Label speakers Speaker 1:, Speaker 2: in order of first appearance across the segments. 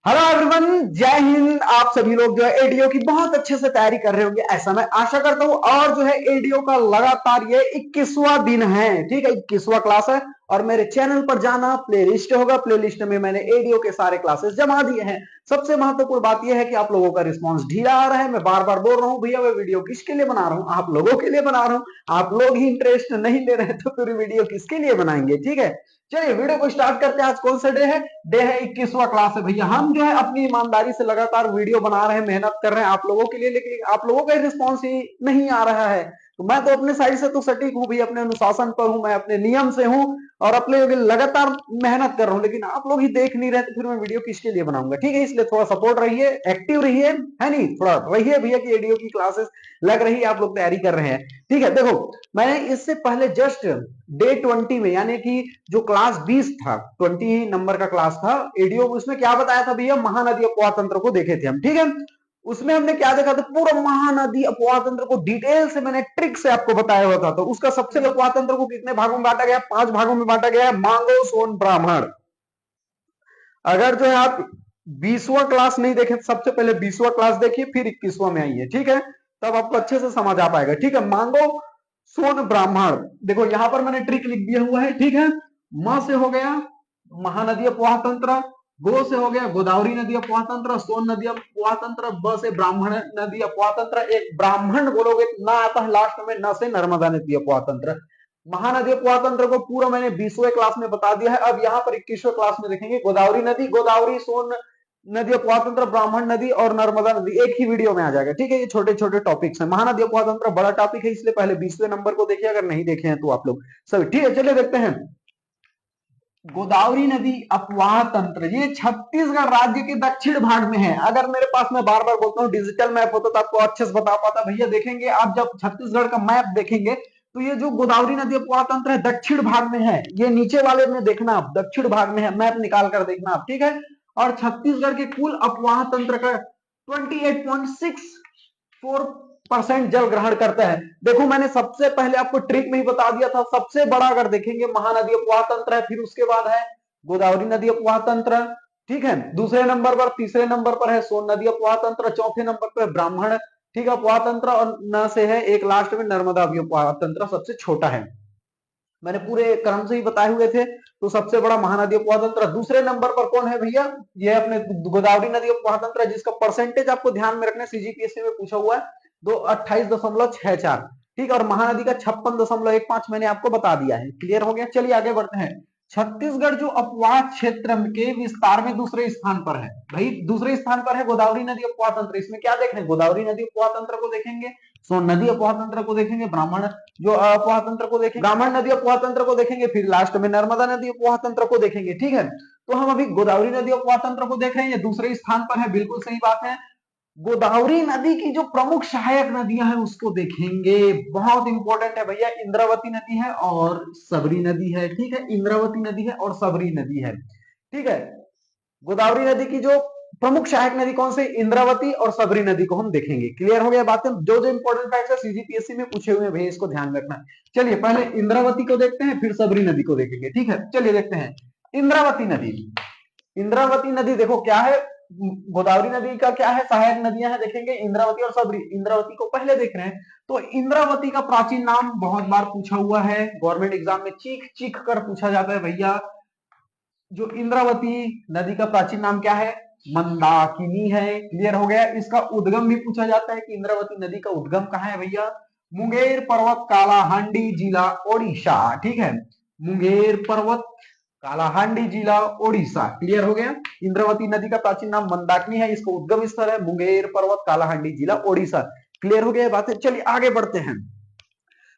Speaker 1: Hello everyone, जय हिंद। आप सभी लोग जो है एडीओ की बहुत अच्छे से तैयारी कर रहे होंगे, ऐसा मैं आशा करता हूं। और जो है एडीओ का लगातार ये 21वां दिन है, ठीक है, 21वां क्लास है। और मेरे चैनल पर जाना, प्लेलिस्ट होगा, प्लेलिस्ट में मैंने एडीओ के सारे क्लासेस जमा दिए हैं। सबसे महत्वपूर्ण बात यह है कि आप लोगों का रिस्पॉन्स ढीला आ रहा है। मैं बार बार बोल रहा हूँ, भैया मैं वीडियो किसके लिए बना रहा हूँ? आप लोगों के लिए बना रहा हूँ। आप लोग ही इंटरेस्ट नहीं ले रहे तो फिर वीडियो किसके लिए बनाएंगे? ठीक है, चलिए वीडियो को स्टार्ट करते हैं। आज कौन सा डे है? डे है 21वां क्लास है भैया। हम जो है अपनी ईमानदारी से लगातार वीडियो बना रहे हैं, मेहनत कर रहे हैं आप लोगों के लिए, लेकिन आप लोगों का रिस्पॉन्स ही नहीं आ रहा है। तो मैं तो अपने साइड से तो सटीक हूं भैया, अपने अनुशासन पर हूं, मैं अपने नियम से हूं और अपने लगातार मेहनत कर रहा हूं, लेकिन आप लोग ही देख नहीं रहे तो फिर मैं वीडियो किसके लिए बनाऊंगा? ठीक है, इसलिए थोड़ा सपोर्ट रहिए, एक्टिव रहिए, है नहीं, थोड़ा रहिए भैया कि एडीओ की क्लासेस लग रही है, आप लोग तैयारी कर रहे हैं। ठीक है, देखो मैंने इससे पहले जस्ट डे 20 में, यानी कि जो क्लास 20 था, 20 नंबर का क्लास था एडीओ, उसमें क्या बताया था भैया? महानदी अपवाह तंत्र को देखे थे हम। ठीक है, उसमें हमने क्या देखा था? पूरा महानदी अपवाह तंत्र को डिटेल से मैंने ट्रिक से आपको बताया हुआ था। तो उसका सबसे अपवाह तंत्र को कितने भागों में बांटा गया? 5 भागों में बांटा गया है। मांगो, सोन, ब्राह्मण। अगर जो है आप 20वां क्लास नहीं देखे, सबसे पहले 20वां क्लास देखिए, फिर 21वां में आइए, ठीक है, तब आपको अच्छे से समझ आ पाएगा। ठीक है, मांगो, सोन, ब्राह्मण। देखो यहां पर मैंने ट्रिक लिख दिया हुआ है। ठीक है, म से हो गया महानदी अपवाह तंत्र, गो से हो गया गोदावरी नदी अपवाह तंत्र, सोन नदी अपवाह तंत्र, ब से ब्राह्मण नदी अपवाह तंत्र। एक ब्राह्मण बोलोगे ना आता है लास्ट में, न से नर्मदा नदी अपवाह तंत्र। महानदी अपवाह तंत्र को पूरा मैंने 20वें क्लास में बता दिया है। अब यहाँ पर 21वें क्लास में देखेंगे गोदावरी नदी, गोदावरी, सोन नदी अपवाह तंत्र, ब्राह्मण नदी और नर्मदा नदी एक ही वीडियो में आ जाएगा। ठीक है, ये छोटे छोटे टॉपिक्स हैं। महानदी अपवाह तंत्र बड़ा टॉपिक है, इसलिए पहले 20वें नंबर को देखिए, अगर नहीं देखे हैं तो आप लोग सभी। ठीक है, चलिए देखते हैं गोदावरी नदी अपवाह तंत्र। ये छत्तीसगढ़ राज्य के दक्षिण भाग में है। अगर मेरे पास, मैं बार बार बोलता हूँ, डिजिटल मैप होता तो आपको अच्छे से बता पाता भैया। देखेंगे आप जब छत्तीसगढ़ का मैप देखेंगे तो ये जो गोदावरी नदी अपवाह तंत्र है दक्षिण भाग में है। ये नीचे वाले में देखना आप, दक्षिण भाग में है, मैप निकाल कर देखना आप। ठीक है, और छत्तीसगढ़ के कुल अपवाह तंत्र का 28.64% जल ग्रहण करता है। देखो मैंने सबसे पहले आपको ट्रिक में ही बता दिया था, सबसे बड़ा अगर देखेंगे महानदी अपवाह तंत्र है, फिर उसके बाद है गोदावरी नदी अपवाह तंत्र। ठीक है, दूसरे नंबर पर, तीसरे नंबर पर है सोन नदी अपवाह तंत्र, चौथे नंबर पर ब्राह्मण, ठीक है, अपवाह तंत्र, और न से है एक लास्ट में नर्मदा अपवाह तंत्र, सबसे छोटा है। मैंने पूरे क्रम से ही बताए हुए थे। तो सबसे बड़ा महानदी उपवाह तंत्र। दूसरे नंबर पर कौन है भैया? ये अपने गोदावरी नदी उपवाह तंत्र, जिसका परसेंटेज आपको ध्यान में रखना, सीजीपीएससी में पूछा हुआ है, 28.64। ठीक है, और महानदी का 56.15 मैंने आपको बता दिया है। क्लियर हो गया? चलिए आगे बढ़ते हैं। छत्तीसगढ़ जो अपवाह क्षेत्र के विस्तार में दूसरे स्थान पर है भाई, दूसरे स्थान पर है गोदावरी नदी उपवाह तंत्र। इसमें क्या देख रहे हैं? गोदावरी नदी उपवाह तंत्र को देखेंगे, सोन नदी अपवाह तंत्र को देखेंगे, ब्राह्मण जो अपवाह तंत्र को देखेंगे, ब्राह्मण नदी अपवाह तंत्र को देखेंगे, फिर लास्ट में नर्मदा नदी अपवाह तंत्र को देखेंगे। ठीक है, तो हम अभी गोदावरी नदी अपवाह तंत्र को देख रहे हैं, ये दूसरे स्थान पर है, बिल्कुल सही बात है। गोदावरी नदी की जो प्रमुख सहायक नदियां हैं उसको देखेंगे, बहुत इंपॉर्टेंट है भैया। इंद्रावती नदी है और सबरी नदी है। ठीक है, इंद्रावती नदी है और सबरी नदी है। ठीक है, गोदावरी नदी की जो प्रमुख सहायक नदी कौन सी? इंद्रावती और सबरी नदी को हम देखेंगे। क्लियर हो गया बातें? जो जो इंपॉर्टेंट फैक्ट्स है सीजीपीएससी में पूछे हुए हैं भैया, इसको ध्यान में रखना। चलिए पहले इंद्रावती को देखते हैं, फिर सबरी नदी को देखेंगे। ठीक है, चलिए देखते हैं इंद्रावती नदी। इंद्रावती नदी देखो क्या है, गोदावरी नदी का क्या है, सहायक नदियां हैं, देखेंगे इंद्रावती और सबरी। इंद्रावती को पहले देख रहे हैं, तो इंद्रावती का प्राचीन नाम बहुत बार पूछा हुआ है, गवर्नमेंट एग्जाम में चीख चीख कर पूछा जाता है भैया। जो इंद्रावती नदी का प्राचीन नाम क्या है? मंदाकिनी है। क्लियर हो गया? इसका उद्गम भी पूछा जाता है कि इंद्रावती नदी का उद्गम कहाँ है भैया? मुंगेर पर्वत, कालाहांडी जिला, ओडिशा। ठीक है, मुंगेर पर्वत, कालाहांडी जिला, ओडिशा। क्लियर हो गया? इंद्रावती नदी का प्राचीन नाम मंदाकिनी है, इसका उद्गम स्थल है मुंगेर पर्वत, कालाहांडी जिला, ओडिशा। क्लियर हो गया बातें? चलिए आगे बढ़ते हैं।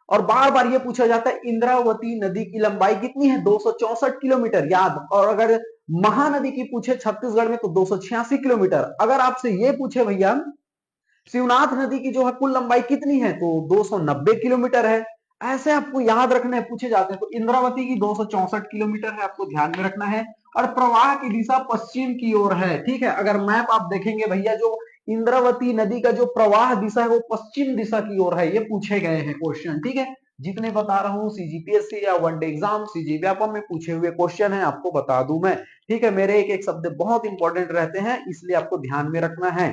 Speaker 1: और बार बार ये पूछा जाता है इंद्रावती नदी की लंबाई कितनी है? 264 किलोमीटर, याद। और अगर महानदी की पूछे छत्तीसगढ़ में तो 286 किलोमीटर। अगर आपसे ये पूछे भैया शिवनाथ नदी की जो है कुल लंबाई कितनी है, तो 290 किलोमीटर है। ऐसे आपको याद रखना है, पूछे जाते हैं। तो इंद्रावती की 264 किलोमीटर है, आपको ध्यान में रखना है। और प्रवाह की दिशा पश्चिम की ओर है। ठीक है, अगर मैप आप देखेंगे भैया, जो इंद्रावती नदी का जो प्रवाह दिशा है वो पश्चिम दिशा की ओर है। ये पूछे गए हैं क्वेश्चन। ठीक है, जितने बता रहा हूँ सीजीपीएससी या वनडे एग्जाम, सीजी व्यापम में पूछे हुए क्वेश्चन है, आपको बता दूं मैं। ठीक है, मेरे एक एक शब्द बहुत इंपॉर्टेंट रहते हैं, इसलिए आपको ध्यान में रखना है।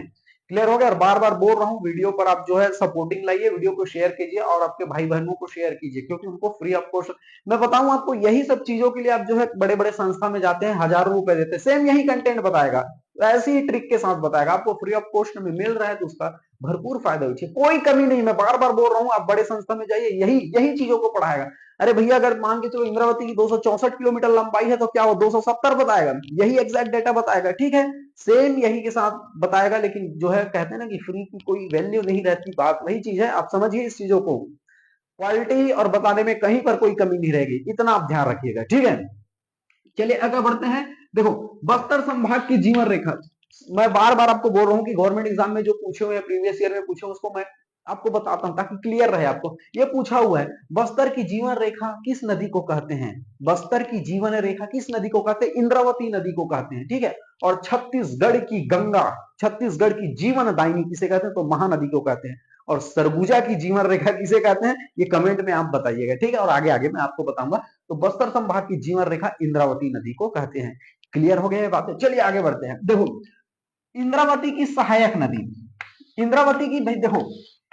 Speaker 1: क्लियर हो गया? और बार बार बोल रहा हूँ, वीडियो पर आप जो है सपोर्टिंग लाइए, वीडियो को शेयर कीजिए और आपके भाई बहनों को शेयर कीजिए, क्योंकि उनको फ्री ऑफ कॉस्ट। मैं बताऊं आपको, यही सब चीजों के लिए आप जो है बड़े बड़े संस्था में जाते हैं, हजारों रुपए देते हैं, सेम यही कंटेंट बताएगा, ऐसी ही ट्रिक के साथ बताएगा, आपको फ्री ऑफ कॉस्ट में मिल रहा है तो उसका भरपूर फायदा उठाइए, कोई कमी नहीं। मैं बार बार बोल रहा हूँ, आप बड़े संस्था में जाइए, यही यही चीजों को पढ़ाएगा। अरे भैया, अगर मान के चलो इंद्रावती की 264 किलोमीटर लंबाई है तो क्या वो 270 बताएगा? यही एग्जैक्ट डेटा बताएगा। ठीक है, सेम यही के साथ बताएगा, लेकिन जो है कहते हैं ना कि फ्री की कोई वैल्यू नहीं रहती, बात वही चीज है। आप समझिए इस चीजों को, क्वालिटी और बताने में कहीं पर कोई कमी नहीं रहेगी, इतना आप ध्यान रखिएगा। ठीक है, चलिए आगे बढ़ते हैं। देखो, बस्तर संभाग की जीवन रेखा, मैं बार बार आपको बोल रहा हूं कि गवर्नमेंट एग्जाम में जो पूछे हुए प्रीवियस ईयर में पूछे, उसको मैं आपको बताता हूं ताकि क्लियर रहे आपको। ये पूछा हुआ है, बस्तर की जीवन रेखा किस नदी को कहते हैं? बस्तर की जीवन रेखा किस नदी को कहते हैं? इंद्रावती नदी को कहते हैं। ठीक है, और छत्तीसगढ़ की गंगा, छत्तीसगढ़ की जीवन दायिनी किसे कहते हैं? तो महानदी को कहते हैं। और सरगुजा की जीवन रेखा किसे कहते हैं? ये कमेंट में आप बताइएगा। ठीक है, और आगे आगे मैं आपको बताऊंगा। तो बस्तर संभाग की जीवन रेखा इंद्रावती नदी को कहते हैं। क्लियर हो गया ये बातें? चलिए आगे बढ़ते हैं। देखो, इंद्रावती की सहायक नदी, इंद्रावती की भाई देखो,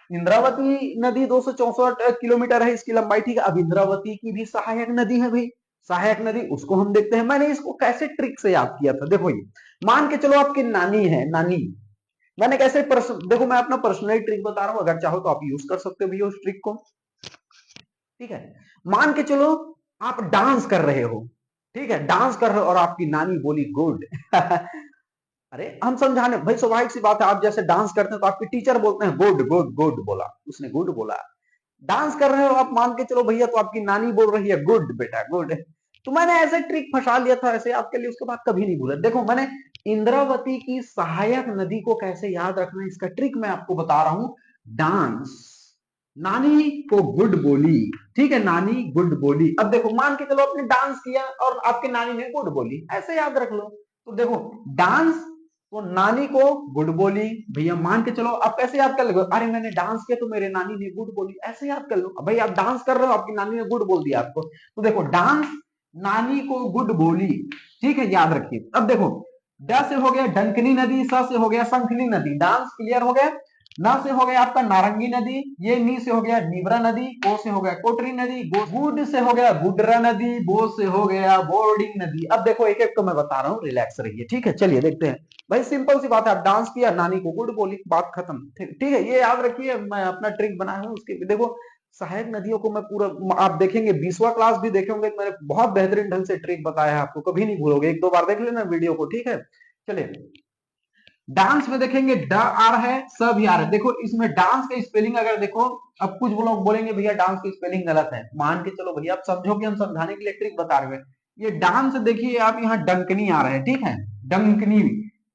Speaker 1: इंद्रावती नदी 264 किलोमीटर है इसकी लंबाई। ठीक है, अब इंद्रावती की भी सहायक नदी है भाई, सहायक नदी उसको हम देखते हैं। मैंने इसको कैसे ट्रिक से याद किया था, देखो ये मान के चलो आपकी नानी है, नानी, मैंने कैसे देखो मैं अपना पर्सनल ट्रिक बता रहा हूं, अगर चाहो तो आप यूज कर सकते हो भैया उस ट्रिक को। ठीक है, मान के चलो आप डांस कर रहे हो, ठीक है, डांस कर रहे हो और आपकी नानी बोली गुड। अरे हम समझाने भाई, स्वाभाविक सी बात है, आप जैसे डांस करते हैं तो आपके टीचर बोलते हैं गुड गुड गुड, बोला उसने, गुड बोला। डांस कर रहे हो आप, मान के चलो भैया, तो आपकी नानी बोल रही है गुड बेटा गुड। तो मैंने ऐसे ट्रिक फंसा लिया था, ऐसे आपके लिए, उसके बाद कभी नहीं भूला। देखो, मैंने इंद्रावती की सहायक नदी को कैसे याद रखना है, इसका ट्रिक मैं आपको बता रहा हूं। डांस, नानी को गुड बोली, ठीक है, नानी गुड बोली। अब देखो, मान के चलो आपने डांस किया और आपके नानी ने गुड बोली, ऐसे याद रख लो। तो देखो, डांस तो नानी को गुड बोली, भैया मान के चलो आप कैसे याद कर लो? अरे मैंने डांस किया तो मेरे नानी ने गुड बोली, ऐसे याद कर लो। भाई आप डांस कर रहे हो, आपकी नानी ने गुड बोल दिया आपको, तो देखो डांस, नानी को गुड बोली। ठीक है, याद रखिए। अब देखो, ड से हो गया डंकनी नदी, स से हो गया संखनी नदी, डांस क्लियर हो गया। न से हो गया आपका नारंगी नदी, ये नी से हो गया नीवरा नदी, को से हो गया कोटरी नदी, गुड से हो गया गुडरा नदी, बो से हो गया बोर्डिंग नदी। अब देखो एक एक तो मैं बता रहा हूँ, रिलैक्स रहिए। ठीक है, चलिए देखते हैं। भाई सिंपल सी बात है, आप डांस किया, नानी को गुड बोली, बात खत्म। ठीक है, ये याद रखिए, मैं अपना ट्रिक बनाया हूँ उसके। देखो, सहायक नदियों को मैं पूरा, आप देखेंगे 20वां क्लास भी देखेंगे, मैंने बहुत बेहतरीन ढंग से ट्रिक बताया है आपको, कभी नहीं भूलोगे, एक दो बार देख लेना वीडियो को। ठीक है, चलिए डांस में देखेंगे, ड आ रहा है, स भी आ रहा है। देखो इसमें डांस का स्पेलिंग अगर देखो, अब कुछ लोग बोलेंगे भैया डांस की स्पेलिंग गलत है, मान के चलो भैया आप समझो कि हम समझाने के लिए ट्रिक बता रहे हैं। ये डांस देखिए आप, यहाँ डंकनी आ रहा है, ठीक है, डंकनी।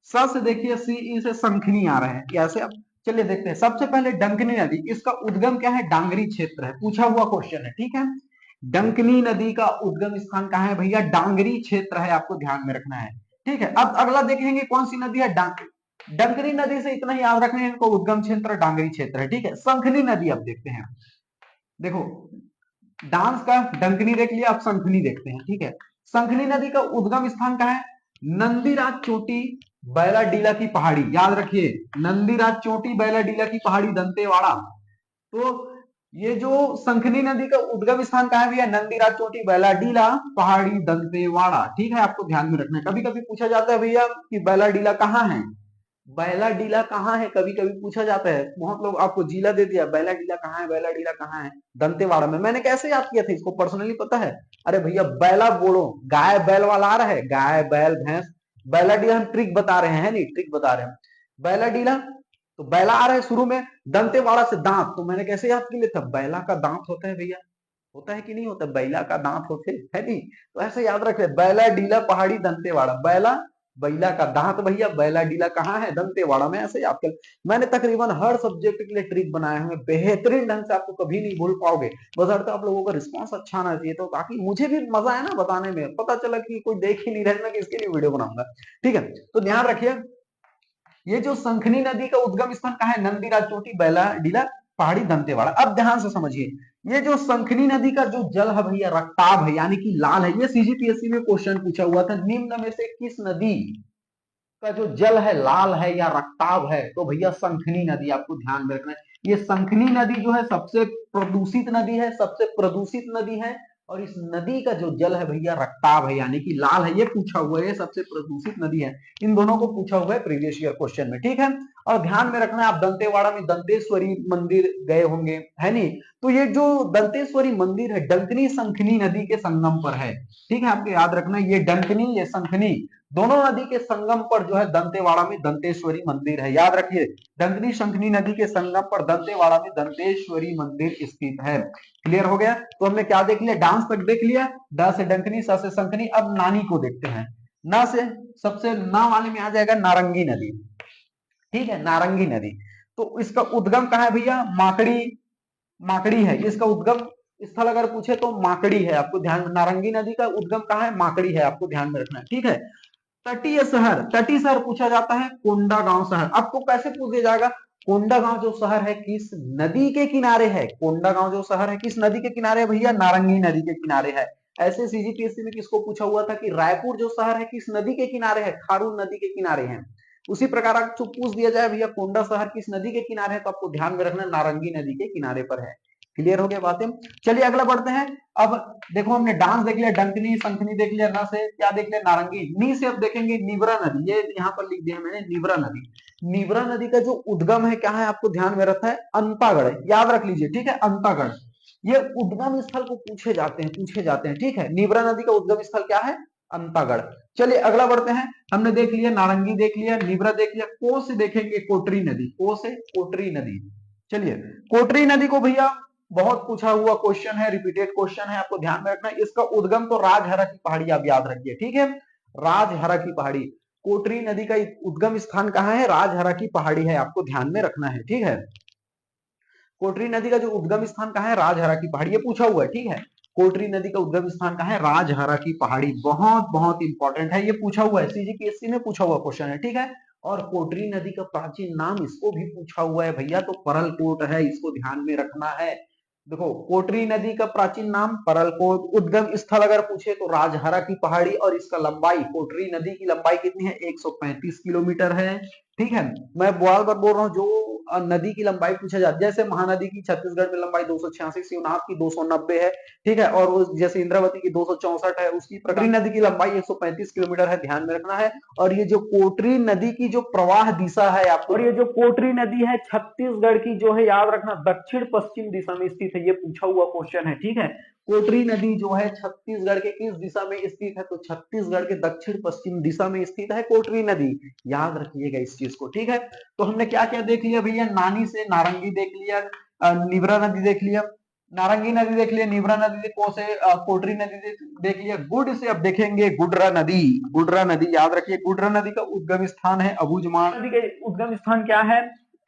Speaker 1: स से देखिए सी ई से संखनी आ रहा है, ऐसे अब चलिए देखते हैं। सबसे पहले डंकनी नदी, इसका उद्गम क्या है? डांगरी क्षेत्र है, पूछा हुआ क्वेश्चन है। ठीक है, डंकनी नदी का उद्गम स्थान कहाँ है भैया? डांगरी क्षेत्र है, आपको ध्यान में रखना है। ठीक है, अब अगला देखेंगे कौन सी नदी है? डंकनी नदी से इतना ही याद रखना है, इनको उद्गम क्षेत्र डांगरी क्षेत्र है। ठीक है, संखनी नदी अब देखते हैं। देखो, डांस का डंकनी देख लिया, अब संखनी देखते हैं। ठीक है, संखनी नदी का उद्गम स्थान कहाँ है? नंदीराज चोटी बैलाडीला की पहाड़ी, याद रखिए, नंदीराज चोटी बैलाडीला की पहाड़ी, दंतेवाड़ा। तो ये जो संखनी नदी का उद्गम स्थान कहाँ है भैया? नंदीराज चोटी बैलाडीला पहाड़ी दंतेवाड़ा। ठीक है, आपको ध्यान में रखना है। कभी कभी पूछा जाता है भैया कि बैलाडीला कहाँ है, बैलाडीला कहाँ है, कभी कभी पूछा जाता है। बहुत लोग आपको जिला दे दिया, बैलाडीला कहाँ है, बैलाडीला कहाँ है? दंतेवाड़ा में। मैंने कैसे याद किया था इसको, पर्सनली पता है? अरे भैया बैला बोलो, गाय बैल वाला आ रहा है, गाय बैल भैंस, बैलाडीला हम ट्रिक बता रहे हैं, नहीं ट्रिक बता रहे हैं। बैलाडीला तो बैला आ रहा है शुरू में, दंतेवाड़ा से दांत, तो मैंने कैसे याद किया था? बैला का दांत होता है भैया, होता है कि नहीं होता? बैला का दांत होते है नहीं, तो ऐसे याद रखे, बैलाडीला पहाड़ी दंतेवाड़ा, बैला बैला का दांत भैया, बैलाडीला कहाँ है? दंतेवाड़ा में, ऐसे याद कर। मैंने तकरीबन हर सब्जेक्ट के लिए ट्रिक बनाए हुए, बेहतरीन ढंग से, आपको कभी नहीं भूल पाओगे, बशर्ते आप लोगों का रिस्पांस अच्छा आना चाहिए, तो ताकि मुझे भी मजा है ना बताने में, पता चला कि कोई देख ही नहीं रहे, मैं किसके लिए वीडियो बनाऊंगा। ठीक है, तो ध्यान रखिए, ये जो संखनी नदी का उद्गम स्थान कहाँ है? नंदीराज चोटी बैलाडीला पहाड़ी दंतेवाड़ा। अब ध्यान से समझिए, ये जो संखनी नदी का जो जल है भैया रक्ताभ है यानी कि लाल है। ये सीजीपीएससी में क्वेश्चन पूछा हुआ था, निम्न में से किस नदी का जो जल है लाल है या रक्ताभ है? तो भैया संखनी नदी, आपको ध्यान में रखना है। ये संखनी नदी जो है सबसे प्रदूषित नदी है, सबसे प्रदूषित नदी है। और इस नदी का जो जल है भैया रक्ताभ है यानी कि लाल है। ये पूछा हुआ है, ये सबसे प्रदूषित नदी है। इन दोनों को पूछा हुआ है प्रीवियस ईयर क्वेश्चन में, ठीक है। और ध्यान में रखना है, आप दंतेवाड़ा में दंतेश्वरी मंदिर गए होंगे, है नहीं? तो ये जो दंतेश्वरी मंदिर है डंकनी संखनी नदी के संगम पर है, ठीक है। आपको याद रखना है, ये डंकनी ये संखनी दोनों नदी के संगम पर जो है दंतेवाड़ा में दंतेश्वरी मंदिर है। याद रखिए, डंकनी शंखनी नदी के संगम पर दंतेवाड़ा में दंतेश्वरी मंदिर स्थित है। क्लियर हो गया? तो हमने क्या देख लिया? डांस तक देख लिया, ड से डंकनी, स से शंखनी। अब नानी को देखते हैं। न से सबसे न वाले में आ जाएगा नारंगी नदी, ठीक है, नारंगी नदी। तो इसका उद्गम कहाँ है भैया? माकड़ी, माकड़ी है इसका उद्गम स्थल। अगर पूछे तो माकड़ी है, आपको ध्यान। नारंगी नदी का उद्गम कहाँ है? माकड़ी है, आपको ध्यान में रखना है, ठीक है। तटीय शहर, तटीय शहर पूछा जाता है कोंडागांव शहर। आपको कैसे पूछ दिया जाएगा? कोंडागांव जो शहर है किस नदी के किनारे है? कोंडागांव जो शहर है किस नदी के किनारे है भैया? नारंगी नदी के किनारे है। ऐसे सीजीपीएससी में किसको पूछा हुआ था कि रायपुर जो शहर है किस नदी के किनारे है? खारून नदी के किनारे है। उसी प्रकार आपको पूछ दिया जाए भैया कोंडा शहर किस नदी के किनारे है, तो आपको ध्यान में रखना नारंगी नदी के किनारे पर है। क्लियर हो गया बातें? चलिए अगला बढ़ते हैं। अब देखो, हमने डांस देख लिया, डंकनी शंखनी देख लिया, ना से क्या देख लिया? नारंगी। नी से अब देखेंगे निवरा नदी। ये यहाँ पर लिख दिया मैंने, निवरा नदी। निवरा नदी का जो उद्गम है क्या है? आपको ध्यान में रखना है अंतागढ़, याद रख लीजिए, ठीक है, अंतागढ़। ये उद्गम स्थल को पूछे जाते हैं, ठीक है। निवरा नदी का उद्गम स्थल क्या है? अंतागढ़। चलिए अगला बढ़ते हैं। हमने देख लिया नारंगी, देख लिया निवरा, देख लिया। को से देखेंगे कोटरी नदी, को से कोटरी नदी। चलिए कोटरी नदी को भैया बहुत पूछा हुआ क्वेश्चन है, रिपीटेड क्वेश्चन है, आपको ध्यान में रखना है। इसका उद्गम तो राजहरा की पहाड़ी, आप याद रखिए, ठीक है, राजहरा की पहाड़ी। कोटरी नदी का उद्गम स्थान कहाँ है? राजहरा की पहाड़ी है, आपको ध्यान में रखना है, ठीक है। कोटरी नदी का जो उद्गम स्थान कहाँ है? राजहरा की पहाड़ी, ये पूछा हुआ है, ठीक है। कोटरी नदी का उद्गम स्थान कहाँ है? राजहरा की पहाड़ी। बहुत बहुत इंपॉर्टेंट है, ये पूछा हुआ है, सीजीपीएससी में पूछा हुआ क्वेश्चन है, ठीक है। और कोटरी नदी का प्राचीन नाम, इसको भी पूछा हुआ है भैया, तो परलकोट है, इसको ध्यान में रखना है। देखो, कोटरी नदी का प्राचीन नाम परलकोट। उद्गम स्थल अगर पूछे तो राजहरा की पहाड़ी। और इसका लंबाई, कोटरी नदी की लंबाई कितनी है? 135 किलोमीटर है, ठीक है। मैं बार बार बोल रहा हूँ, जो नदी की लंबाई पूछा जाता है, जैसे महानदी की छत्तीसगढ़ में लंबाई 286, शिवनाथ की 290 है, ठीक है। और जैसे इंद्रावती की 264 है, उसकी कोटरी नदी की लंबाई 135 किलोमीटर है, ध्यान में रखना है। और ये जो कोटरी नदी की जो प्रवाह दिशा है आपको, और ये जो कोटरी नदी है छत्तीसगढ़ की जो है, याद रखना, दक्षिण पश्चिम दिशा में स्थित है। ये पूछा हुआ क्वेश्चन है, ठीक है। कोटरी नदी जो है छत्तीसगढ़ के किस दिशा में स्थित है? तो छत्तीसगढ़ के दक्षिण पश्चिम दिशा में स्थित है कोटरी नदी, याद रखिएगा इस चीज को, ठीक है। तो हमने क्या क्या देख लिया भैया? नानी से नारंगी देख लिया, निवरा नदी देख लिया, नारंगी नदी देख लिया, निवरा नदी को से कोटरी नदी देख लिया। गुड से अब देखेंगे गुडरा नदी। गुडरा नदी याद रखिए, गुडरा नदी का उद्गम स्थान है अबूझमाड़। नदी का उद्गम स्थान क्या है?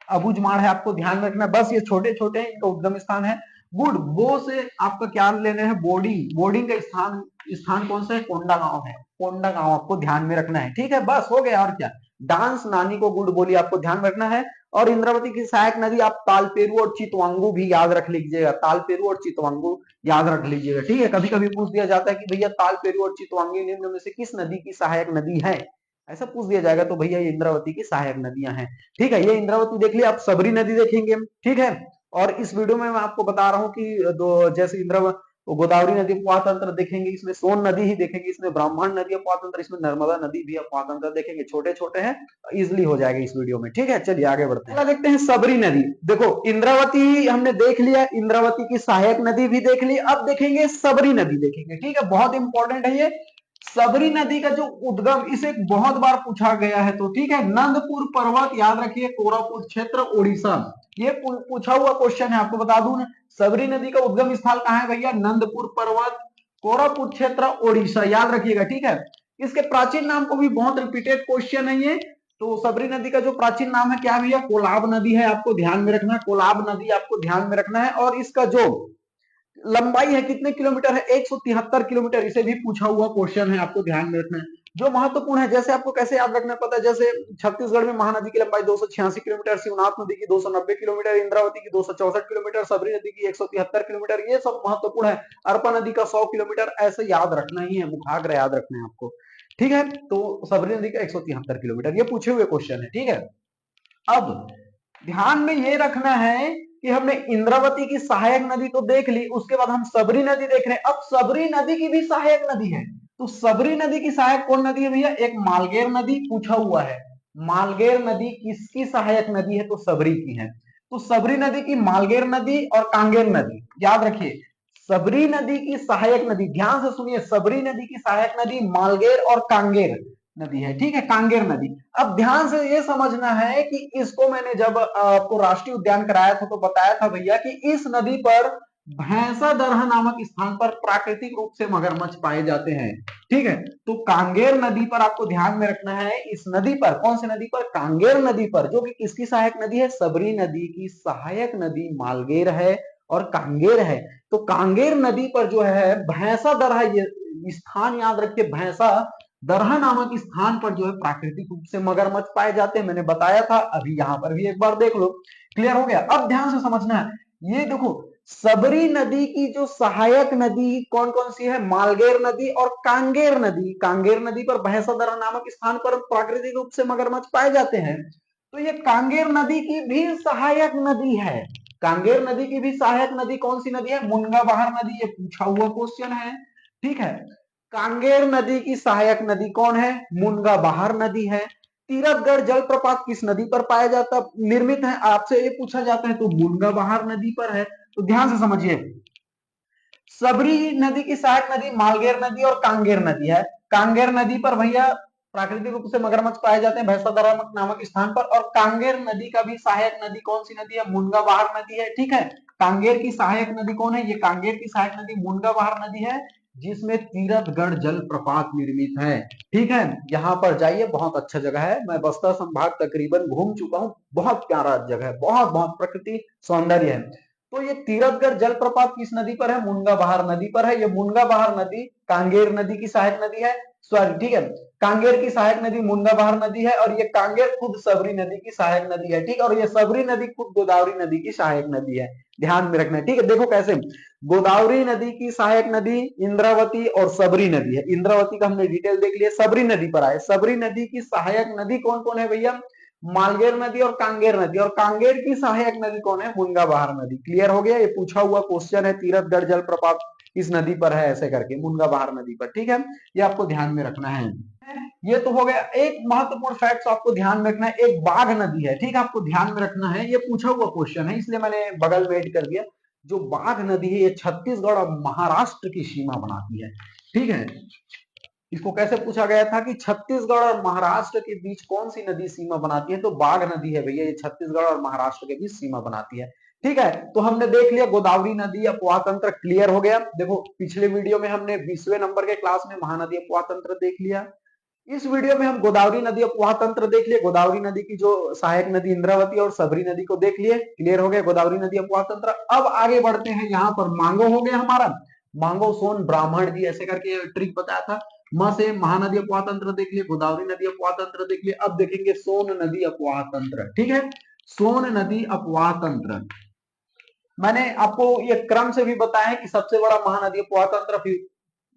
Speaker 1: अबूझमाड़ है, आपको ध्यान में रखना। बस ये छोटे छोटे इनका उद्गम स्थान है। गुड, वो से आपका क्या लेने हैं? बोर्डिंग। बोर्डिंग का स्थान कौन सा है? कोंडागांव है, कोंडागांव आपको ध्यान में रखना है, ठीक है। बस हो गया, और क्या। डांस नानी को गुड बोली, आपको ध्यान में रखना है। और इंद्रावती की सहायक नदी आप तालपेरू और चितवांगू भी याद रख लीजिएगा, तालपेरू और चितवांगू याद रख लीजिएगा, ठीक है। कभी कभी पूछ दिया जाता है कि भैया तालपेरू और चितवांगी निम्न में से किस नदी की सहायक नदी है, ऐसा पूछ दिया जाएगा, तो भैया ये इंद्रावती की सहायक नदियां हैं, ठीक है। ये इंद्रावती देख लिया, आप सबरी नदी देखेंगे, ठीक है। और इस वीडियो में मैं आपको बता रहा हूँ कि जैसे इंद्रावती, गोदावरी नदी अपवाह तंत्र देखेंगे, इसमें सोन नदी ही देखेंगे, इसमें ब्राह्मण नदी अपवाह तंत्र, इसमें नर्मदा नदी भी अपवाह तंत्र देखेंगे। छोटे छोटे हैं, इजिली हो जाएगा इस वीडियो में, ठीक है। चलिए आगे बढ़ते हैं। देखते हैं सबरी नदी। देखो, इंद्रावती हमने देख लिया, इंद्रावती की सहायक नदी भी देख ली। अब देखेंगे सबरी नदी, देखेंगे, ठीक है। बहुत इंपॉर्टेंट है ये सबरी नदी का जो उद्गम, इसे बहुत बार पूछा गया है, तो ठीक है। नंदपुर पर्वत, याद रखिए, कोरापुट क्षेत्र, उड़ीसा। ये पूछा हुआ क्वेश्चन है, आपको बता दूं ना। सबरी नदी का उद्गम स्थल कहाँ है भैया? नंदपुर पर्वत, कोरापुट क्षेत्र, ओडिशा, याद रखिएगा, ठीक है। इसके प्राचीन नाम को भी बहुत रिपीटेड क्वेश्चन है ये। तो सबरी नदी का जो प्राचीन नाम है क्या भैया? कोलाब नदी है, आपको ध्यान में रखना है, कोलाब नदी आपको ध्यान में रखना है। और इसका जो लंबाई है कितने किलोमीटर है? 173 किलोमीटर। इसे भी पूछा हुआ क्वेश्चन है, आपको ध्यान में रखना है। जो महत्वपूर्ण है, जैसे आपको कैसे याद रखना पता है, जैसे छत्तीसगढ़ में महानदी की लंबाई 286 किलोमीटर, शिवनाथ नदी की 290 किलोमीटर, इंद्रावती की 264 किलोमीटर, सबरी नदी की 173 किलोमीटर, ये सब महत्वपूर्ण है। अर्पा नदी का 100 किलोमीटर, ऐसे याद रखना ही है, मुखाग्र याद रखना है आपको, ठीक है। तो सबरी नदी का 173 किलोमीटर, ये पूछे हुए क्वेश्चन है, ठीक है। अब ध्यान में ये रखना है कि हमने इंद्रावती की सहायक नदी तो देख ली, उसके बाद हम सबरी नदी देख रहे हैं। अब सबरी नदी की भी सहायक नदी है, तो सबरी नदी की सहायक कौन नदी है भैया? एक मालगेर नदी पूछा हुआ है। मालगेर नदी किसकी सहायक नदी है? तो सबरी की है। तो सबरी नदी की मालगेर नदी और कांगेर नदी, याद रखिए, सबरी नदी की सहायक नदी, ध्यान से सुनिए, सबरी नदी की सहायक नदी मालगेर और कांगेर नदी है, ठीक है, कांगेर नदी। अब ध्यान से ये समझना है कि इसको मैंने जब आपको राष्ट्रीय उद्यान कराया था तो बताया था भैया कि इस नदी पर भैंसा दरहा नामक स्थान पर प्राकृतिक रूप से मगरमच्छ पाए जाते हैं, ठीक है। तो कांगेर नदी पर आपको ध्यान में रखना है, इस नदी पर, कौन सी नदी पर? कांगेर नदी पर, जो कि किसकी सहायक नदी है? सबरी नदी की सहायक नदी मालगेर है और कांगेर है। तो कांगेर नदी पर जो है भैंसा दरहा, ये स्थान याद रखिए, भैंसा दरहा नामक स्थान पर जो है प्राकृतिक रूप से मगरमच्छ पाए जाते हैं, मैंने बताया था, अभी यहां पर भी एक बार देख लो, क्लियर हो गया। अब ध्यान से समझना है, ये देखो, सबरी नदी की जो सहायक नदी कौन कौन सी है? मालगेर नदी और कांगेर नदी। कांगेर नदी पर भैंसा दरहा नामक स्थान पर प्राकृतिक रूप से मगरमच्छ पाए जाते हैं, तो ये कांगेर नदी की भी सहायक नदी है। कांगेर नदी की भी सहायक नदी कौन सी नदी है? मुनगा बहार नदी, ये पूछा हुआ क्वेश्चन है, ठीक है। कांगेर नदी की सहायक नदी कौन है? मुनगा बहार नदी है। तीरथगढ़ जलप्रपात किस नदी पर पाया जाता, निर्मित है? आपसे ये पूछा जाता है, तो मुनगा बहार नदी पर है। तो ध्यान से समझिए, सबरी नदी की सहायक नदी मालगेर नदी और कांगेर नदी है। कांगेर नदी पर भैया प्राकृतिक रूप से मगरमच्छ पाए जाते हैं भैंसा दरहा नामक स्थान पर, और कांगेर नदी का भी सहायक नदी कौन सी नदी है? मुनगा बहार नदी है, ठीक है। कांगेर की सहायक नदी कौन है? ये कांगेर की सहायक नदी मुनगा बहार नदी है, जिसमें तीरथगढ़ जलप्रपात निर्मित है, ठीक है। यहाँ पर जाइए, बहुत अच्छा जगह है, मैं बस्तर संभाग तकरीबन घूम चुका हूँ, बहुत प्यारा जगह है, बहुत बहुत प्रकृति सौंदर्य है। तो ये तीरथगढ़ जलप्रपात किस नदी पर है? मुनगा बहार नदी पर है। ये मुनगा बहार नदी कांगेर नदी की सहायक नदी है, सॉरी, ठीक है, कांगेर की सहायक नदी मुनगा बहार नदी है, और ये कांगेर खुद सबरी नदी की सहायक नदी है, ठीक है। और ये सबरी नदी खुद गोदावरी नदी की सहायक नदी है, ध्यान में रखना है, ठीक है। देखो कैसे, गोदावरी नदी की सहायक नदी इंद्रावती और सबरी नदी है। इंद्रावती का हमने डिटेल देख लिया, सबरी नदी पर आए। सबरी नदी की सहायक नदी कौन कौन है भैया? मालगेर नदी और कांगेर नदी, और कांगेर की सहायक नदी कौन है? मुनगा बहार नदी। क्लियर हो गया, ये पूछा हुआ क्वेश्चन है, तीरथगढ़ जलप्रपात इस नदी पर है, ऐसे करके मुनगा बहार नदी पर, ठीक है। ये आपको ध्यान में रखना है। ये तो हो गया। एक महत्वपूर्ण फैक्ट आपको ध्यान में रखना है, एक बाघ नदी है, ठीक है, आपको ध्यान में रखना है, ये पूछा हुआ क्वेश्चन है, इसलिए मैंने बगल में ऐड कर दिया। जो बाघ नदी है, ये छत्तीसगढ़ और महाराष्ट्र की सीमा बनाती है, ठीक है। इसको कैसे पूछा गया था कि छत्तीसगढ़ और महाराष्ट्र के बीच कौन सी नदी सीमा बनाती है? तो बाघ नदी है भैया, ये छत्तीसगढ़ और महाराष्ट्र के बीच सीमा बनाती है, ठीक है। तो हमने देख लिया गोदावरी नदी अपवाह तंत्र, क्लियर हो गया। देखो पिछले वीडियो में हमने 20वें नंबर के क्लास में महानदी अपवाह तंत्र देख लिया, इस वीडियो में हम गोदावरी नदी अपवाह तंत्र देख लिए, गोदावरी नदी की जो सहायक नदी इंद्रावती और सबरी नदी को देख लिए, क्लियर हो गया गोदावरी नदी अपवाह तंत्र। अब आगे बढ़ते हैं, यहाँ पर मांगो हो गया हमारा, मांगो सोन ब्राह्मण जी, ऐसे करके ट्रिक बताया था। म से महानदी अपवाह तंत्र देख लिए, गोदावरी नदी अपवाह तंत्र देख लिए, अब देखेंगे सोन नदी अपवाह तंत्र, ठीक है। सोन नदी अपवाह तंत्र मैंने आपको ये क्रम से भी बताया है कि सबसे बड़ा महानदी अपवाह तंत्र, फिर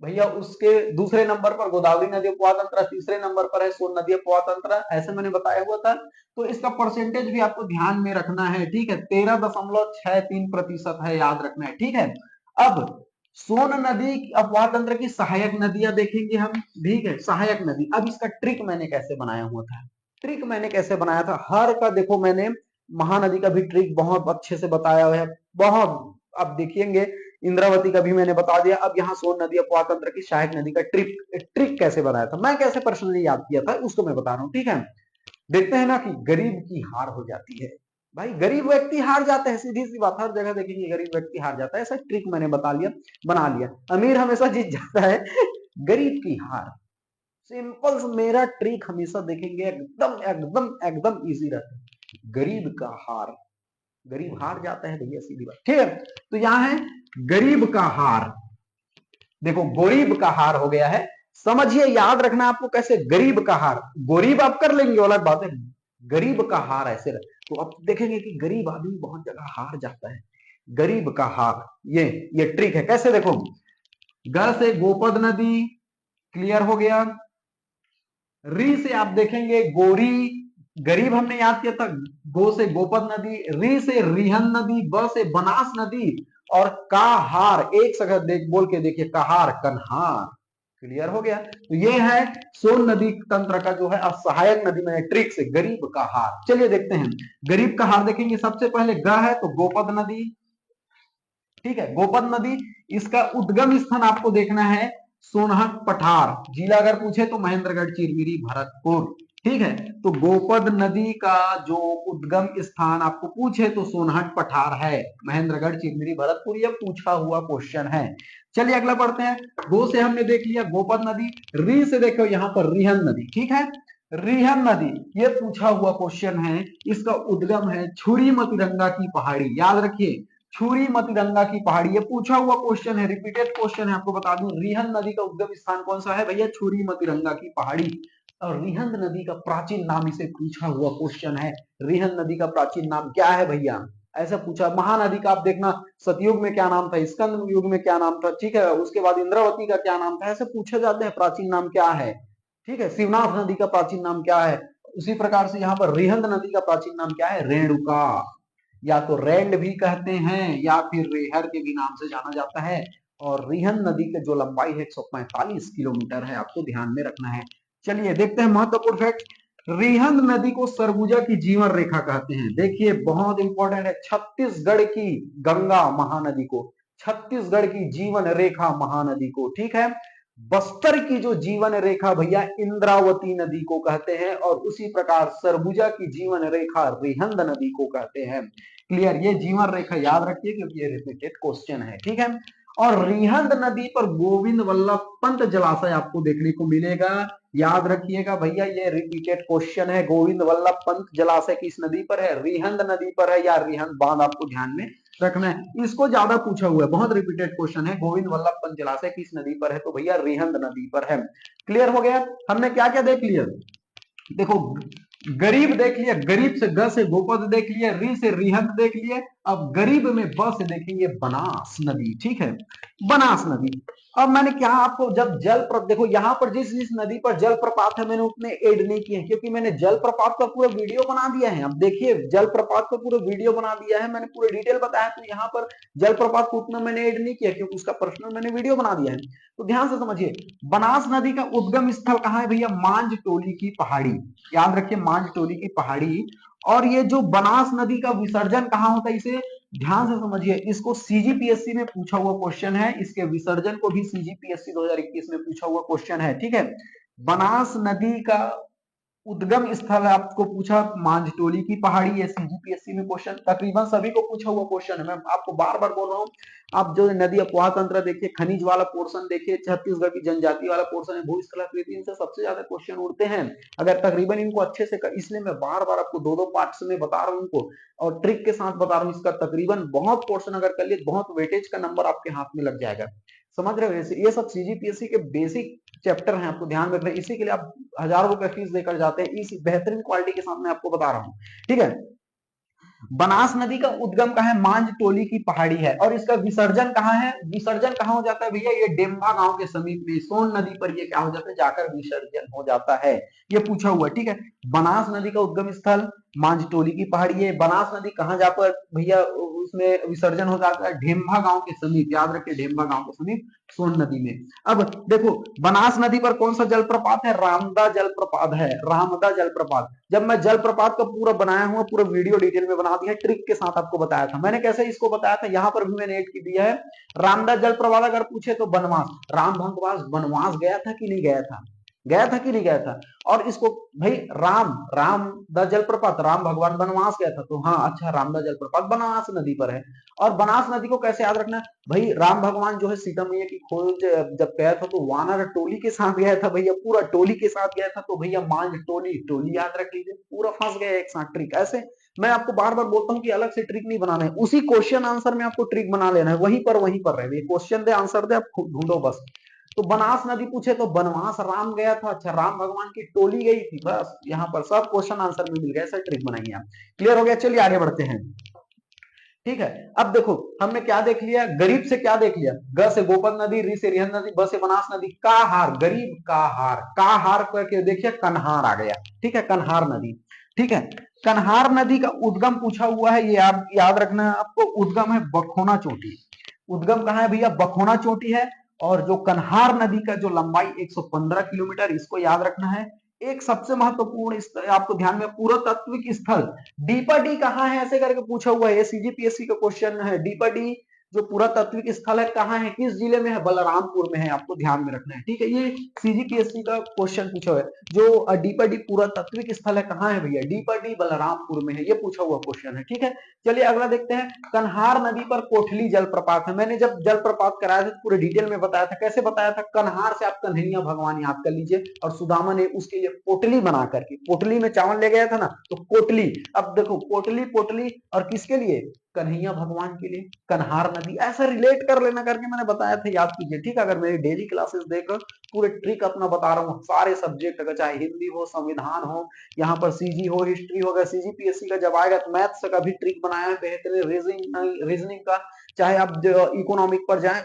Speaker 1: भैया उसके दूसरे नंबर पर गोदावरी नदी अपवाह तंत्र, तीसरे नंबर पर है सोन नदी अपवाह तंत्र, ऐसे मैंने बताया हुआ था। तो इसका परसेंटेज भी आपको ध्यान में रखना है, ठीक है, 13.63% है, याद रखना है, ठीक है। अब सोन नदी अपवाह तंत्र की सहायक नदियां देखेंगे हम, ठीक है, सहायक नदी। अब इसका ट्रिक मैंने कैसे बनाया हुआ था, ट्रिक मैंने कैसे बनाया था, हर का देखो मैंने महानदी का भी ट्रिक बहुत अच्छे से बताया हुआ है, बहुत, अब देखिएंगे इंद्रावती का भी मैंने बता दिया। अब यहाँ सोन नदी अपवाह तंत्र की सहायक नदी का ट्रिक कैसे बनाया था, मैं कैसे पर्सनली याद किया था, उसको मैं बता रहा हूँ, ठीक है। देखते हैं ना कि गरीब की हार हो जाती है, भाई गरीब व्यक्ति हार जाता है, सीधी सी बात, हर जगह देखेंगे गरीब व्यक्ति हार जाता है, ऐसा ट्रिक मैंने बता लिया, बना लिया। अमीर हमेशा जीत जाता है, गरीब की हार, सिंपल मेरा ट्रिक हमेशा देखेंगे, एकदम एकदम एकदम इजी रहता है, गरीब का हार, गरीब हार जाता है भैया, सीधी बात, ठीक है। तो यहां है गरीब का हार, देखो गरीब का हार हो गया है, समझिए, याद रखना आपको कैसे, गरीब का हार, गरीब आप कर लेंगे अलग बात है, गरीब का हार ऐसे तो आप देखेंगे कि गरीब आदमी बहुत जगह हार जाता है। गरीब का हार, ये ट्रिक है। कैसे देखो, ग से गोपद नदी, क्लियर हो गया। री से आप देखेंगे गोरी, गरीब हमने याद किया था, गो से गोपद नदी, री से रिहन नदी, ब से बनास नदी, और काहार, एक जगह देख बोल के देखिए, कहार, कन्हार, क्लियर हो गया। तो ये है सोन नदी तंत्र का जो है सहायक नदी में ट्रिक से गरीब का हार। चलिए देखते हैं, गरीब का हार देखेंगे। सबसे पहले ग है तो गोपद नदी, ठीक है, गोपद नदी, इसका उद्गम स्थान आपको देखना है सोनहत पठार, जिला अगर पूछे तो महेंद्रगढ़, चिरमिरी, भरतपुर, ठीक है। तो गोपद नदी का जो उद्गम स्थान आपको पूछे तो सोनहट पठार है, महेंद्रगढ़, चिरमिरी, भरतपुर, यह पूछा हुआ क्वेश्चन है। चलिए अगला पढ़ते हैं। गो से हमने देख लिया गोपद नदी, री से देखो यहां पर रिहन नदी, ठीक है, रिहन नदी, ये पूछा हुआ क्वेश्चन है। इसका उद्गम है छुरी मतिरंगा की पहाड़ी, याद रखिए, छुरी मतिरंगा की पहाड़ी, ये पूछा हुआ क्वेश्चन है, रिपीटेड क्वेश्चन है। आपको बता दूं, रिहन नदी का उद्गम स्थान कौन सा है भैया, छुरी मतिरंगा की पहाड़ी। और रिहंद नदी का प्राचीन नाम इसे पूछा हुआ क्वेश्चन है। रिहंद नदी का प्राचीन नाम क्या है भैया, ऐसा पूछा। महानदी का आप देखना, सतयुग में क्या नाम था, स्कंद युग में क्या नाम था, ठीक है, उसके बाद इंद्रावती का क्या नाम था, ऐसे पूछे जाते हैं प्राचीन नाम क्या है, ठीक है। शिवनाथ नदी का प्राचीन नाम क्या है। उसी प्रकार से यहाँ पर रिहंद नदी का प्राचीन नाम क्या है, रेणुका, या तो रैंड भी कहते हैं या फिर रेहर के भी नाम से जाना जाता है। और रिहंद नदी की जो लंबाई है 145 किलोमीटर है, आपको ध्यान में रखना है। चलिए देखते हैं महत्वपूर्ण फैक्ट। रिहंद नदी को सरगुजा की जीवन रेखा कहते हैं। देखिए बहुत इंपॉर्टेंट है, छत्तीसगढ़ की गंगा महानदी को, छत्तीसगढ़ की जीवन रेखा महानदी को, ठीक है। बस्तर की जो जीवन रेखा भैया इंद्रावती नदी को कहते हैं, और उसी प्रकार सरगुजा की जीवन रेखा रिहंद नदी को कहते हैं। क्लियर, ये जीवन रेखा याद रखिए क्योंकि ये रिपीटेड क्वेश्चन है, ठीक है। और रिहंद नदी पर गोविंद वल्लभ पंत जलाशय आपको देखने को मिलेगा, याद रखिएगा भैया, ये रिपीटेड क्वेश्चन है। गोविंद वल्लभ पंत जलाशय किस नदी पर है, रिहंद नदी पर है, या रिहंद बांध, आपको ध्यान में रखना है। इसको ज्यादा पूछा हुआ है, बहुत रिपीटेड क्वेश्चन है। गोविंद वल्लभ पंत जलाशय किस नदी पर है, तो भैया रिहंद नदी पर है। क्लियर हो गया। हमने क्या क्या देख लिया, देखो, गरीब देख लिया, गरीब से ग से गोपद देख लिया, री से रिहंद देख लिया। अब गरीब में ब से देखेंगे बनास नदी, ठीक है, बनास नदी। अब मैंने क्या आपको, जब जल देखो यहाँ पर जिस जिस नदी पर जल प्रपात है मैंने उतने ऐड नहीं किए, क्योंकि मैंने जल प्रपात का पूरा वीडियो बना दिया है। अब देखिए जल प्रपात का पूरा वीडियो बना दिया है मैंने, पूरे डिटेल बताया, तो यहाँ पर जल प्रपात को उतना मैंने ऐड नहीं किया क्योंकि उसका पर्सनल मैंने वीडियो बना दिया है। तो ध्यान से समझिए, बनास नदी का उद्गम स्थल कहाँ है भैया, मांझ टोली की पहाड़ी, याद रखिए, मांझ टोली की पहाड़ी। और ये जो बनास नदी का विसर्जन कहाँ होता है, इसे ध्यान से समझिए, इसको सीजीपीएससी में पूछा हुआ क्वेश्चन है, इसके विसर्जन को भी सीजीपीएससी 2021 में पूछा हुआ क्वेश्चन है, ठीक है। बनास नदी का उद्गम स्थल आपको पूछा मांझटोली की पहाड़ी, ये सीजीपीएससी में क्वेश्चन तकरीबन सभी को पूछा हुआ क्वेश्चन है। मैं आपको बार बार बोल रहा हूँ, आप जो नदी अपवाह तंत्र देखिए, खनिज वाला पोर्शन देखिए, छत्तीसगढ़ की जनजाति वाला पोर्शन है, भूस्थलाकृति, इनसे सबसे ज्यादा क्वेश्चन उड़ते हैं। अगर तकरीबन इनको अच्छे से इसलिए मैं बार बार आपको दो दो पार्ट्स में बता रहा हूँ इनको, और ट्रिक के साथ बता रहा हूँ। इसका तकरीबन बहुत पोर्शन अगर कर लिए, बहुत वेटेज का नंबर आपके हाथ में लग जाएगा, समझ रहे हो। ये सब सीजीपीएससी के बेसिक चैप्टर हैं, आपको ध्यान रखना है। इसी के लिए आप हजारों रुपए फीस देकर जाते हैं, इस बेहतरीन क्वालिटी के साथ मैं आपको बता रहा हूँ, ठीक है। बनास नदी का उद्गम कहाँ है, मांझ टोली की पहाड़ी है, और इसका विसर्जन कहाँ है, विसर्जन कहाँ हो जाता है भैया, ये डेम्बा गांव के समीप में सोन नदी पर ये क्या हो जाता है, जाकर विसर्जन हो जाता है, ये पूछा हुआ, ठीक है। बनास नदी का उद्गम स्थल मांझ टोली की पहाड़ी है। बनास नदी कहाँ जाकर भैया उसमें विसर्जन हो जाता है, ढेम्बा गांव के समीप, याद रखिए, ढेम्बा गांव के समीप सोन नदी में। अब देखो बनास नदी पर कौन सा जलप्रपात है, रामदा जलप्रपात है, रामदा जलप्रपात। जब मैं जलप्रपात का पूरा बनाया हुआ पूरा वीडियो डिटेल में बना दिया है, ट्रिक के साथ आपको बताया था मैंने, कैसे इसको बताया था, यहाँ पर भी मैंने ऐड की दिया है। रामदा जलप्रपात अगर पूछे तो बनवास, राम भगवान बनवास गया था कि नहीं गया था, गया था कि नहीं गया था। और इसको भाई राम दा जलप्रपात, राम भगवान बनवास गया था, तो हाँ अच्छा, रामदा जलप्रपात बनास नदी पर है। और बनास नदी को कैसे याद रखना, भाई राम भगवान जो है सीता मैया की खोज जब गया था तो वानर टोली के साथ गया था भैया, पूरा टोली के साथ गया था, तो भैया मांझ टोली, टोली याद रख लीजिए, पूरा फंस गया एक साथ ट्रिक। ऐसे मैं आपको बार बार बोलता हूँ कि अलग से ट्रिक नहीं बनाना है, उसी क्वेश्चन आंसर में आपको ट्रिक बना लेना है, वहीं पर रहे, क्वेश्चन दे आंसर दे, आप ढूंढो बस। तो बनास नदी पूछे तो बनवास राम गया था, अच्छा राम भगवान की टोली गई थी, बस यहाँ पर सब क्वेश्चन आंसर में मिल गया, ऐसा ट्रिक बनाइए आप। क्लियर हो गया, चलिए आगे बढ़ते हैं। ठीक है, अब देखो हमने क्या देख लिया, गरीब से क्या देख लिया, ग से गोपद नदी, री से रिहंद नदी, ब से बनास नदी, का हार, गरीब का हार करके देखिए कन्हार आ गया। ठीक है, कन्हार नदी। ठीक है, कन्हार नदी का उद्गम पूछा हुआ है, ये आप याद रखना है आपको, उद्गम है बखोना चोटी। उद्गम कहाँ है भैया, बखोना चोटी है। और जो कन्हार नदी का जो लंबाई 115 किलोमीटर, इसको याद रखना है। एक सबसे महत्वपूर्ण आपको ध्यान में, पुरातात्विक स्थल डीपा डी कहाँ है, ऐसे करके पूछा हुआ है, सीजीपीएससी का क्वेश्चन है। डीपा डी जो पुरातात्विक स्थल है कहाँ है, किस जिले में है, बलरामपुर में है, आपको ध्यान में रखना है। ठीक है, ये सीजीपीएससी का क्वेश्चन पूछा हुआ है, जो डीपा डी पुरातात्विक स्थल है कहाँ है भैया, डीपा डी बलरामपुर में है, ये पूछा हुआ क्वेश्चन है। ठीक है, चलिए अगला देखते हैं। कन्हार नदी पर कोठली जलप्रपात है, मैंने जब जलप्रपात कराया था पूरे डिटेल में बताया था, कैसे बताया था, कन्हार से आप कन्हैया भगवान याद कर लीजिए, और सुदामा ने उसके लिए पोटली बना करके, पोटली में चावल ले गया था ना, तो कोटली, अब देखो पोटली पोटली और किसके लिए, कन्हैया भगवान के लिए, कन्हार नदी, ऐसा रिलेट कर लेना करके मैंने बताया था, याद कीजिए। ठीक है, अगर मेरी डेली क्लासेस देख रहे हो, पूरे ट्रिक अपना बता रहा हूँ, सारे सब्जेक्ट का, चाहे हिंदी हो, संविधान हो, यहाँ पर सीजी हो, हिस्ट्री हो, अगर सीजीपीएससी का जब आएगा तो मैथ्स का भी ट्रिक बनाया है बेहतरीन, रीजनिंग का, चाहे आप इकोनॉमिक पर जाएं,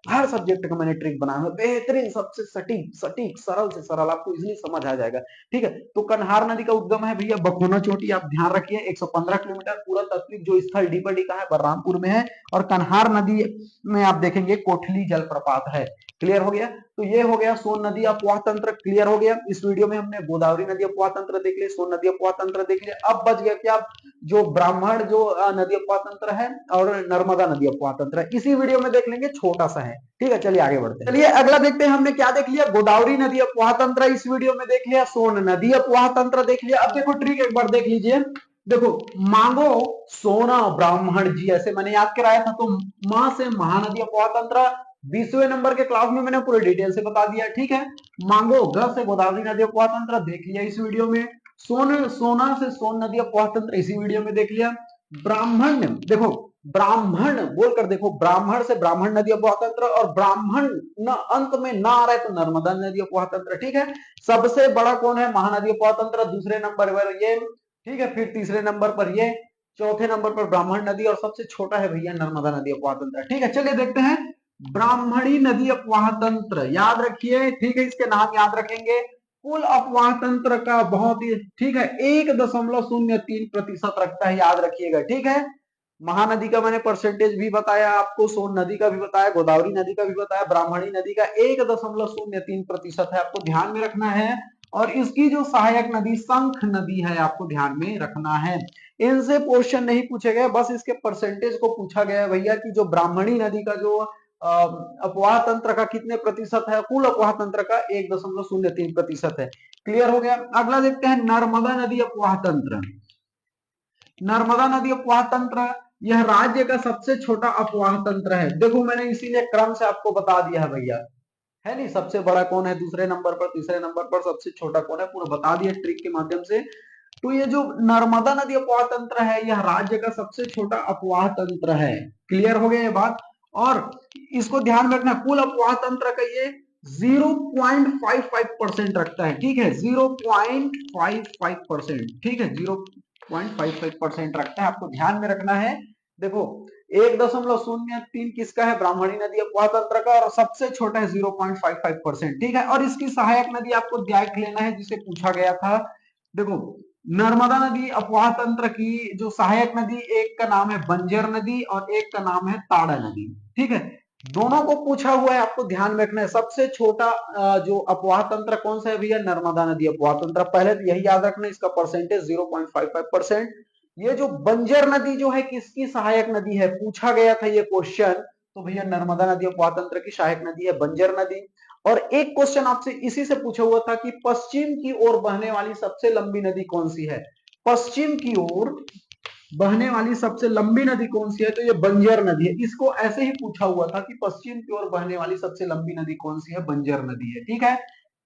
Speaker 1: हर सब्जेक्ट का मैंने ट्रिक बनाया है बेहतरीन, सबसे सटीक सटीक, सरल से सरल, आपको इजीली समझ आ जाएगा। ठीक है, तो कन्हार नदी का उद्गम है भैया बखोना चोटी, आप ध्यान रखिए, 115 किलोमीटर, पूरा तात्विक जो स्थल डीपडी का है बलरामपुर में है, और कन्हार नदी में आप देखेंगे कोठली जलप्रपात है। क्लियर हो गया, तो ये हो गया सोन नदी अपवाह तंत्र, क्लियर हो गया। इस वीडियो में हमने गोदावरी नदी अपवाह तंत्र देख लिया, सोन नदी अपवाह तंत्र देख लिया। अब बच गया क्या, जो ब्राह्मण जो नदी अपवाह तंत्र है और नर्मदा नदी अपवाह तंत्र है, इसी वीडियो में देख लेंगे, छोटा सा है। ठीक है, चलिए आगे बढ़ते हैं। चलिए अगला देखते हैं, हमने क्या देख लिया, गोदावरी नदी अपवाह तंत्र इस वीडियो में देख लिया, सोन नदी अपवाह तंत्र देख लिया। अब देखो ट्रिक एक बार देख लीजिए, देखो मांगो सोना ब्राह्मण जी, ऐसे मैंने याद कराया था, तो मां से महानदी अपवाह तंत्र 20वें नंबर के क्लास में मैंने पूरे डिटेल से बता दिया। ठीक है, मांगो ग से गोदावरी नदी अपवाह तंत्र देख लिया इस वीडियो में, सोना से सोन नदी अपवाह तंत्र इसी वीडियो में देख लिया। ब्राह्मण, देखो ब्राह्मण बोलकर देखो, ब्राह्मण से ब्राह्मण नदी अपवाह तंत्र, और ब्राह्मण न अंत में ना आ रहा है तो नर्मदा नदी अपवाह तंत्र। ठीक है, सबसे बड़ा कौन है, महानदी अपवाह तंत्र, दूसरे नंबर पर ये, ठीक है, फिर तीसरे नंबर पर ये, चौथे नंबर पर ब्राह्मण नदी, और सबसे छोटा है भैया नर्मदा नदी अपवाह तंत्र। ठीक है, चलिए देखते हैं ब्राह्मणी नदी अपवाह तंत्र, याद रखिए। ठीक है, इसके नाम याद रखेंगे, कुल अपवाह तंत्र का बहुत ही, ठीक है, 1.03% रखता है, याद रखिएगा। ठीक है, महानदी का मैंने परसेंटेज भी बताया आपको, सोन नदी का भी बताया, गोदावरी नदी का भी बताया, ब्राह्मणी नदी का 1.03% है, आपको ध्यान में रखना है। और इसकी जो सहायक नदी शंख नदी है, आपको ध्यान में रखना है। इनसे क्वेश्चन नहीं पूछे गए, बस इसके परसेंटेज को पूछा गया भैया कि जो ब्राह्मणी नदी का जो अपवाह तंत्र का कितने प्रतिशत है, कुल अपवाह तंत्र का 1.03% है। क्लियर हो गया, अगला देखते हैं नर्मदा नदी अपवाह तंत्र। नर्मदा नदी अपवाह तंत्र यह राज्य का सबसे छोटा अपवाह तंत्र है। देखो मैंने इसीलिए क्रम से आपको बता दिया है भैया, है नहीं, सबसे बड़ा कौन है दूसरे नंबर पर, तीसरे नंबर पर सबसे छोटा कौन है, पूरा बता दिया ट्रिक के माध्यम से। तो ये जो नर्मदा नदी अपवाह तंत्र है, यह राज्य का सबसे छोटा अपवाह तंत्र है। क्लियर हो गया ये बात, और इसको ध्यान में रखना, कुल अपवाह तंत्र का ये 0.55% रखता है। ठीक है, 0.55%, ठीक है, 0.55% रखता है, आपको ध्यान में रखना है। देखो 1.03 किसका है, ब्राह्मणी नदी अपवाह तंत्र का, और सबसे छोटा है 0.55%। ठीक है, और इसकी सहायक नदी आपको देख लेना है, जिसे पूछा गया था। देखो नर्मदा नदी अपवाह तंत्र की जो सहायक नदी, एक का नाम है बंजर नदी और एक का नाम है ताड़ा नदी। ठीक है, दोनों को पूछा हुआ है, आपको ध्यान में रखना है। सबसे छोटा जो अपवाह तंत्र कौन सा है भैया, नर्मदा नदी अपवाह तंत्र, पहले तो यही याद रखना, इसका परसेंटेज 0.55%। ये जो बंजर नदी जो है किसकी सहायक नदी है, पूछा गया था ये क्वेश्चन, तो भैया नर्मदा नदी अपवाह तंत्र की सहायक नदी है बंजर नदी। और एक क्वेश्चन आपसे इसी से पूछा हुआ था कि पश्चिम की ओर बहने वाली सबसे लंबी नदी कौन सी है, पश्चिम की ओर बहने वाली सबसे लंबी नदी कौन सी है, तो ये बंजर नदी है। इसको ऐसे ही पूछा हुआ था कि पश्चिम की ओर बहने वाली सबसे लंबी नदी कौन सी है, बंजर नदी है। ठीक है,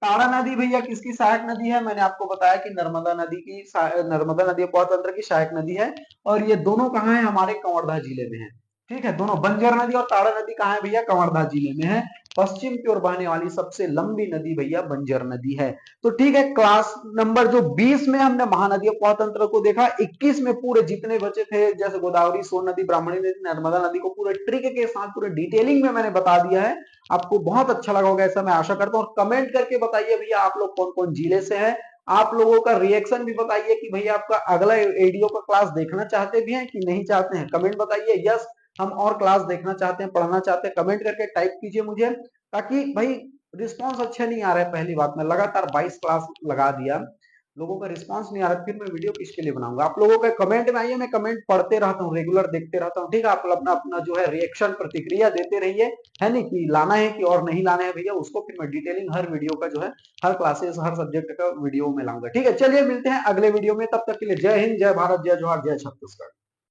Speaker 1: तारा नदी भैया किसकी सहायक नदी है, मैंने आपको बताया कि नर्मदा नदी अपवाह तंत्र की सहायक नदी है, और ये दोनों कहाँ है, हमारे कवर्धा जिले में है। ठीक है, दोनों बंजर नदी और ताड़ा नदी कहाँ है भैया, कवर्धा जिले में है। पश्चिम की ओर बहने वाली सबसे लंबी नदी भैया बंजर नदी है। तो ठीक है, क्लास नंबर जो 20 में हमने महानदी अपवाह तंत्र को देखा, 21 में पूरे जितने बचे थे जैसे गोदावरी, सोन नदी, ब्राह्मणी नदी, नर्मदा नदी को पूरे ट्रिक के साथ पूरे डिटेलिंग में मैंने बता दिया है। आपको बहुत अच्छा लगा होगा ऐसा मैं आशा करता हूँ। और कमेंट करके बताइए भैया आप लोग कौन कौन जिले से हैं, आप लोगों का रिएक्शन भी बताइए कि भैया आपका अगला वीडियो का क्लास देखना चाहते भी हैं कि नहीं चाहते हैं। कमेंट बताइए, यस हम और क्लास देखना चाहते हैं, पढ़ना चाहते हैं, कमेंट करके टाइप कीजिए मुझे, ताकि भाई रिस्पांस अच्छे नहीं आ रहा है। पहली बात, मैं लगातार 22 क्लास लगा दिया, लोगों का रिस्पांस नहीं आ रहा, फिर मैं वीडियो किसके लिए बनाऊंगा। आप लोगों का कमेंट में आइए, मैं कमेंट पढ़ते रहता हूँ, रेगुलर देखते रहता हूँ, ठीक है। आप अपना अपना जो है रिएक्शन प्रतिक्रिया देते रहिए, है नहीं कि लाना है कि और नहीं लाना है भैया, उसको फिर मैं डिटेलिंग हर वीडियो का जो है, हर क्लासेस हर सब्जेक्ट का वीडियो में लाऊंगा। ठीक है, चलिए मिलते हैं अगले वीडियो में, तब तक के लिए जय हिंद, जय भारत, जय जोहार, जय छत्तीसगढ़।